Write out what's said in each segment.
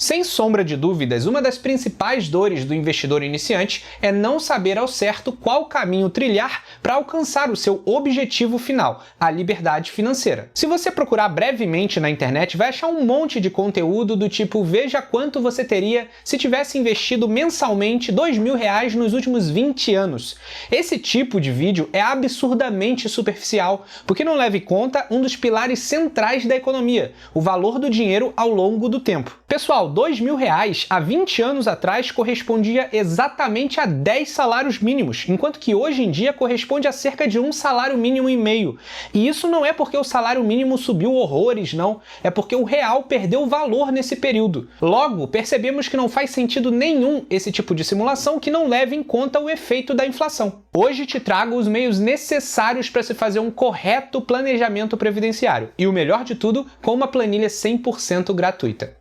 Sem sombra de dúvidas, uma das principais dores do investidor iniciante é não saber ao certo qual caminho trilhar para alcançar o seu objetivo final, a liberdade financeira. Se você procurar brevemente na internet, vai achar um monte de conteúdo do tipo veja quanto você teria se tivesse investido mensalmente R$ 2.000 nos últimos 20 anos. Esse tipo de vídeo é absurdamente superficial, porque não leva em conta um dos pilares centrais da economia, o valor do dinheiro ao longo do tempo. Pessoal, R$ 2.000 há 20 anos atrás correspondia exatamente a 10 salários mínimos, enquanto que hoje em dia corresponde a cerca de um salário mínimo e meio. E isso não é porque o salário mínimo subiu horrores, não. É porque o real perdeu valor nesse período. Logo, percebemos que não faz sentido nenhum esse tipo de simulação que não leve em conta o efeito da inflação. Hoje te trago os meios necessários para se fazer um correto planejamento previdenciário. E o melhor de tudo, com uma planilha 100% gratuita.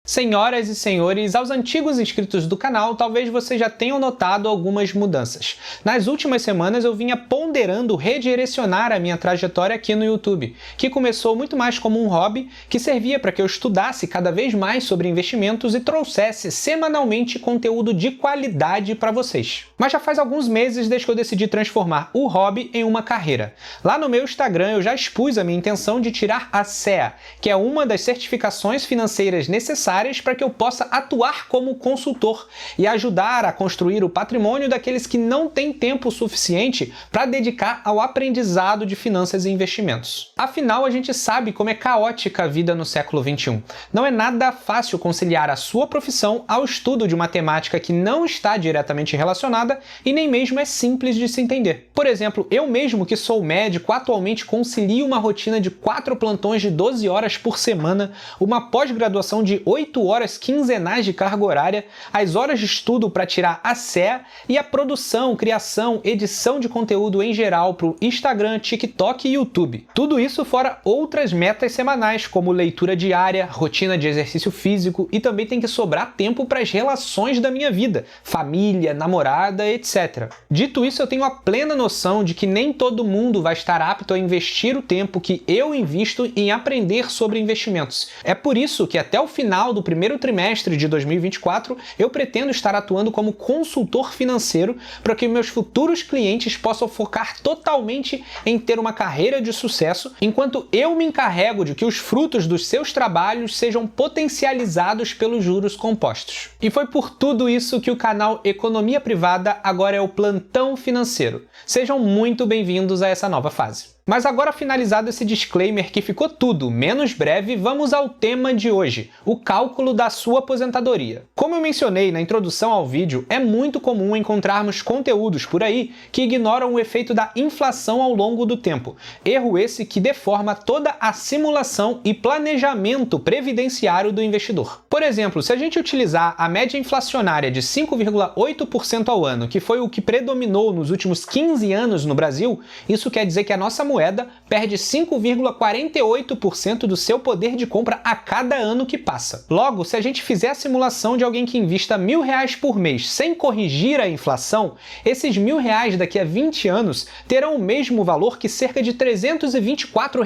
Senhoras e senhores, aos antigos inscritos do canal, talvez vocês já tenham notado algumas mudanças. Nas últimas semanas eu vinha ponderando redirecionar a minha trajetória aqui no YouTube, que começou muito mais como um hobby, que servia para que eu estudasse cada vez mais sobre investimentos e trouxesse semanalmente conteúdo de qualidade para vocês. Mas já faz alguns meses desde que eu decidi transformar o hobby em uma carreira. Lá no meu Instagram eu já expus a minha intenção de tirar a CEA, que é uma das certificações financeiras necessárias para que eu possa atuar como consultor e ajudar a construir o patrimônio daqueles que não têm tempo suficiente para dedicar ao aprendizado de finanças e investimentos. Afinal, a gente sabe como é caótica a vida no século XXI. Não é nada fácil conciliar a sua profissão ao estudo de uma temática que não está diretamente relacionada e nem mesmo é simples de se entender. Por exemplo, eu mesmo que sou médico, atualmente concilio uma rotina de 4 plantões de 12 horas por semana, uma pós-graduação de 8 horas quinzenais de carga horária, as horas de estudo para tirar a CEA e a produção, criação, edição de conteúdo em geral para o Instagram, TikTok e YouTube. Tudo isso fora outras metas semanais, como leitura diária, rotina de exercício físico e também tem que sobrar tempo para as relações da minha vida, família, namorada, etc. Dito isso, eu tenho a plena noção de que nem todo mundo vai estar apto a investir o tempo que eu invisto em aprender sobre investimentos. É por isso que até o final do primeiro trimestre de 2024, eu pretendo estar atuando como consultor financeiro para que meus futuros clientes possam focar totalmente em ter uma carreira de sucesso, enquanto eu me encarrego de que os frutos dos seus trabalhos sejam potencializados pelos juros compostos. E foi por tudo isso que o canal Economia Privada agora é o Plantão Financeiro. Sejam muito bem-vindos a essa nova fase. Mas agora finalizado esse disclaimer que ficou tudo menos breve, vamos ao tema de hoje, o cálculo da sua aposentadoria. Como eu mencionei na introdução ao vídeo, é muito comum encontrarmos conteúdos por aí que ignoram o efeito da inflação ao longo do tempo. Erro esse que deforma toda a simulação e planejamento previdenciário do investidor. Por exemplo, se a gente utilizar a média inflacionária de 5,8% ao ano, que foi o que predominou nos últimos 15 anos no Brasil, isso quer dizer que a nossa moeda perde 5,48% do seu poder de compra a cada ano que passa. Logo, se a gente fizer a simulação de alguém que invista R$ 1.000 por mês sem corrigir a inflação, esses R$ 1.000 daqui a 20 anos terão o mesmo valor que cerca de R$ 324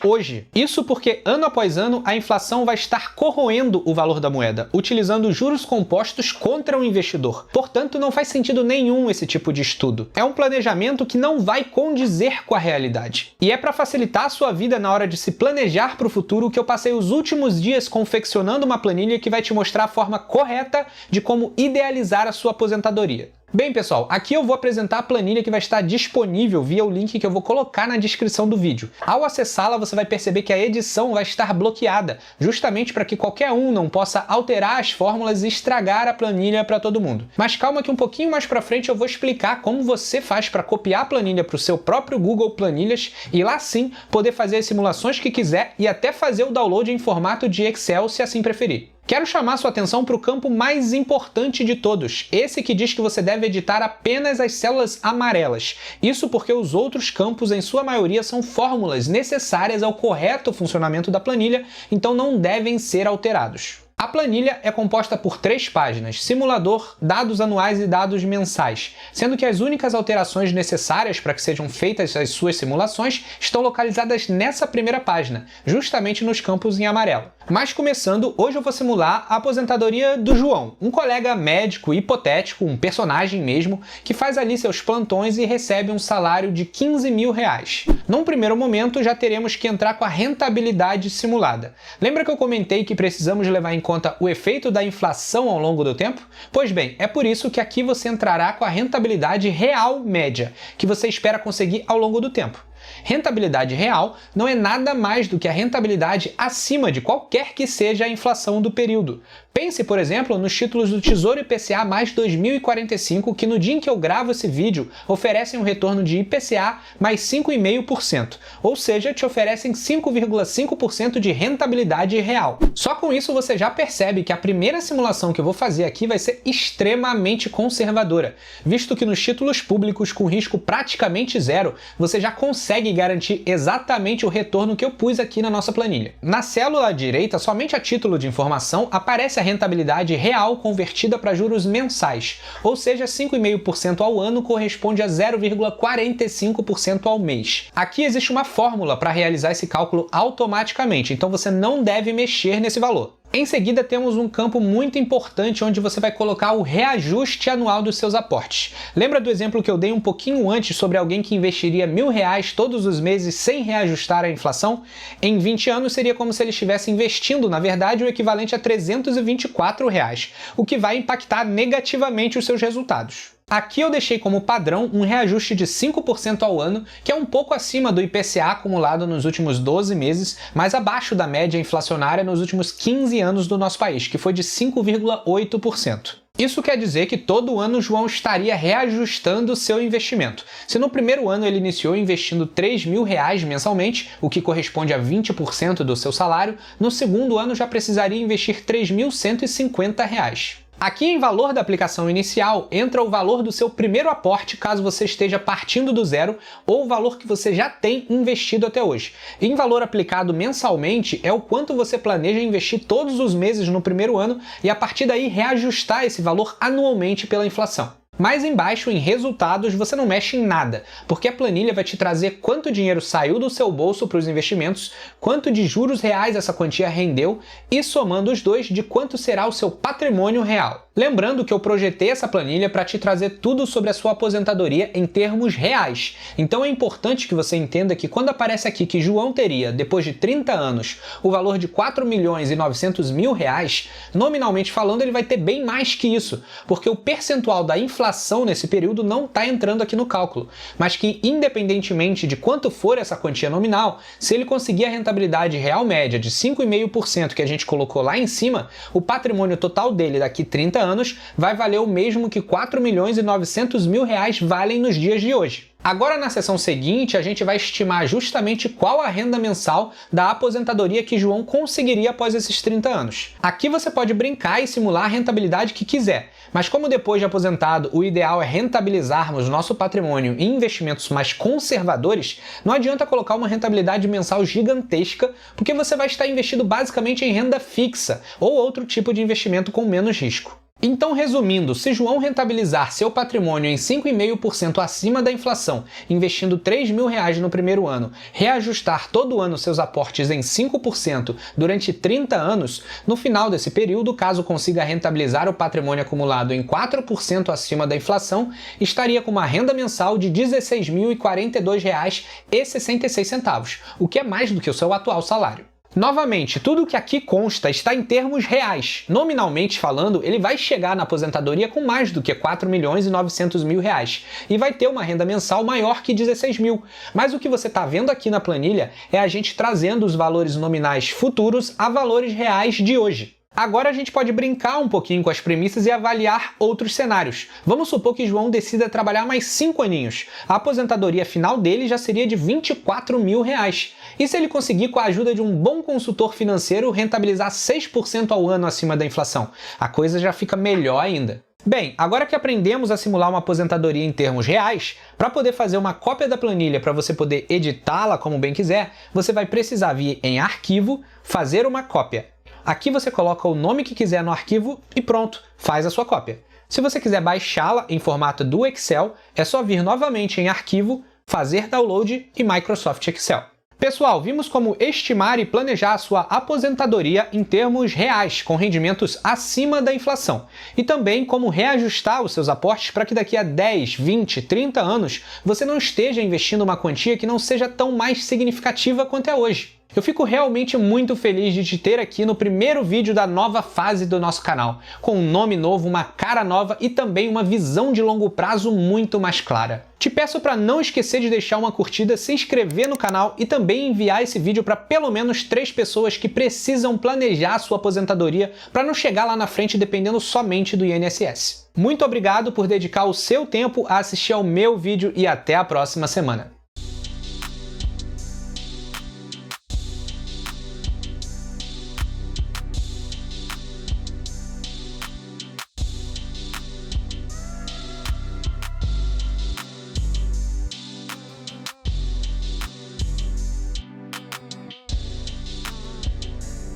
hoje. Isso porque, ano após ano, a inflação vai estar corroendo o valor da moeda, utilizando juros compostos contra o investidor. Portanto, não faz sentido nenhum esse tipo de estudo. É um planejamento que não vai condizer com a realidade. E é para facilitar a sua vida na hora de se planejar para o futuro que eu passei os últimos dias confeccionando uma planilha que vai te mostrar a forma correta de como idealizar a sua aposentadoria. Bem, pessoal, aqui eu vou apresentar a planilha que vai estar disponível via o link que eu vou colocar na descrição do vídeo. Ao acessá-la, você vai perceber que a edição vai estar bloqueada, justamente para que qualquer um não possa alterar as fórmulas e estragar a planilha para todo mundo. Mas calma que um pouquinho mais para frente eu vou explicar como você faz para copiar a planilha para o seu próprio Google Planilhas e lá sim poder fazer as simulações que quiser e até fazer o download em formato de Excel se assim preferir. Quero chamar sua atenção para o campo mais importante de todos, esse que diz que você deve editar apenas as células amarelas. Isso porque os outros campos, em sua maioria, são fórmulas necessárias ao correto funcionamento da planilha, então não devem ser alterados. A planilha é composta por 3 páginas: simulador, dados anuais e dados mensais, sendo que as únicas alterações necessárias para que sejam feitas as suas simulações estão localizadas nessa primeira página, justamente nos campos em amarelo. Mas começando, hoje eu vou simular a aposentadoria do João, um colega médico hipotético, um personagem mesmo, que faz ali seus plantões e recebe um salário de R$15.000. Num primeiro momento, já teremos que entrar com a rentabilidade simulada. Lembra que eu comentei que precisamos levar em conta o efeito da inflação ao longo do tempo? Pois bem, é por isso que aqui você entrará com a rentabilidade real média, que você espera conseguir ao longo do tempo. Rentabilidade real não é nada mais do que a rentabilidade acima de qualquer que seja a inflação do período. Pense, por exemplo, nos títulos do Tesouro IPCA mais 2045, que no dia em que eu gravo esse vídeo oferecem um retorno de IPCA mais 5,5%, ou seja, te oferecem 5,5% de rentabilidade real. Só com isso você já percebe que a primeira simulação que eu vou fazer aqui vai ser extremamente conservadora, visto que nos títulos públicos com risco praticamente zero, você já consegue garantir exatamente o retorno que eu pus aqui na nossa planilha. Na célula à direita, somente a título de informação, aparece a rentabilidade real convertida para juros mensais, ou seja, 5,5% ao ano corresponde a 0,45% ao mês. Aqui existe uma fórmula para realizar esse cálculo automaticamente, então você não deve mexer nesse valor. Em seguida, temos um campo muito importante onde você vai colocar o reajuste anual dos seus aportes. Lembra do exemplo que eu dei um pouquinho antes sobre alguém que investiria R$1.000 todos os meses sem reajustar a inflação? Em 20 anos seria como se ele estivesse investindo, na verdade, o equivalente a R$324, o que vai impactar negativamente os seus resultados. Aqui eu deixei como padrão um reajuste de 5% ao ano, que é um pouco acima do IPCA acumulado nos últimos 12 meses, mas abaixo da média inflacionária nos últimos 15 anos do nosso país, que foi de 5,8%. Isso quer dizer que todo ano o João estaria reajustando o seu investimento. Se no primeiro ano ele iniciou investindo R$3.000 mensalmente, o que corresponde a 20% do seu salário, no segundo ano já precisaria investir R$3.150. Aqui em valor da aplicação inicial entra o valor do seu primeiro aporte, caso você esteja partindo do zero, ou o valor que você já tem investido até hoje. Em valor aplicado mensalmente é o quanto você planeja investir todos os meses no primeiro ano e a partir daí reajustar esse valor anualmente pela inflação. Mais embaixo, em resultados, você não mexe em nada, porque a planilha vai te trazer quanto dinheiro saiu do seu bolso para os investimentos, quanto de juros reais essa quantia rendeu e, somando os dois, de quanto será o seu patrimônio real. Lembrando que eu projetei essa planilha para te trazer tudo sobre a sua aposentadoria em termos reais. Então é importante que você entenda que quando aparece aqui que João teria, depois de 30 anos, o valor de R$4.900.000, nominalmente falando ele vai ter bem mais que isso, porque o percentual da inflação nesse período não está entrando aqui no cálculo, mas que independentemente de quanto for essa quantia nominal, se ele conseguir a rentabilidade real média de 5,5% que a gente colocou lá em cima, o patrimônio total dele daqui 30 anos vai valer o mesmo que R$4.900.000 valem nos dias de hoje. Agora, na seção seguinte, a gente vai estimar justamente qual a renda mensal da aposentadoria que João conseguiria após esses 30 anos. Aqui você pode brincar e simular a rentabilidade que quiser, mas como depois de aposentado o ideal é rentabilizarmos nosso patrimônio em investimentos mais conservadores, não adianta colocar uma rentabilidade mensal gigantesca, porque você vai estar investido basicamente em renda fixa ou outro tipo de investimento com menos risco. Então, resumindo, se João rentabilizar seu patrimônio em 5,5% acima da inflação, investindo R$3.000 no primeiro ano, reajustar todo ano seus aportes em 5% durante 30 anos, no final desse período, caso consiga rentabilizar o patrimônio acumulado em 4% acima da inflação, estaria com uma renda mensal de R$16.042,66, o que é mais do que o seu atual salário. Novamente, tudo que aqui consta está em termos reais. Nominalmente falando, ele vai chegar na aposentadoria com mais do que R$4.900.000 e vai ter uma renda mensal maior que 16 mil. Mas o que você está vendo aqui na planilha é a gente trazendo os valores nominais futuros a valores reais de hoje. Agora a gente pode brincar um pouquinho com as premissas e avaliar outros cenários. Vamos supor que João decida trabalhar mais 5 aninhos. A aposentadoria final dele já seria de R$24.000. E se ele conseguir, com a ajuda de um bom consultor financeiro, rentabilizar 6% ao ano acima da inflação? A coisa já fica melhor ainda. Bem, agora que aprendemos a simular uma aposentadoria em termos reais, para poder fazer uma cópia da planilha para você poder editá-la como bem quiser, você vai precisar vir em Arquivo, Fazer uma cópia. Aqui você coloca o nome que quiser no arquivo e pronto, faz a sua cópia. Se você quiser baixá-la em formato do Excel, é só vir novamente em Arquivo, Fazer Download e Microsoft Excel. Pessoal, vimos como estimar e planejar a sua aposentadoria em termos reais, com rendimentos acima da inflação, e também como reajustar os seus aportes para que daqui a 10, 20, 30 anos você não esteja investindo uma quantia que não seja tão mais significativa quanto é hoje. Eu fico realmente muito feliz de te ter aqui no primeiro vídeo da nova fase do nosso canal, com um nome novo, uma cara nova e também uma visão de longo prazo muito mais clara. Te peço para não esquecer de deixar uma curtida, se inscrever no canal e também enviar esse vídeo para pelo menos 3 pessoas que precisam planejar a sua aposentadoria para não chegar lá na frente dependendo somente do INSS. Muito obrigado por dedicar o seu tempo a assistir ao meu vídeo e até a próxima semana.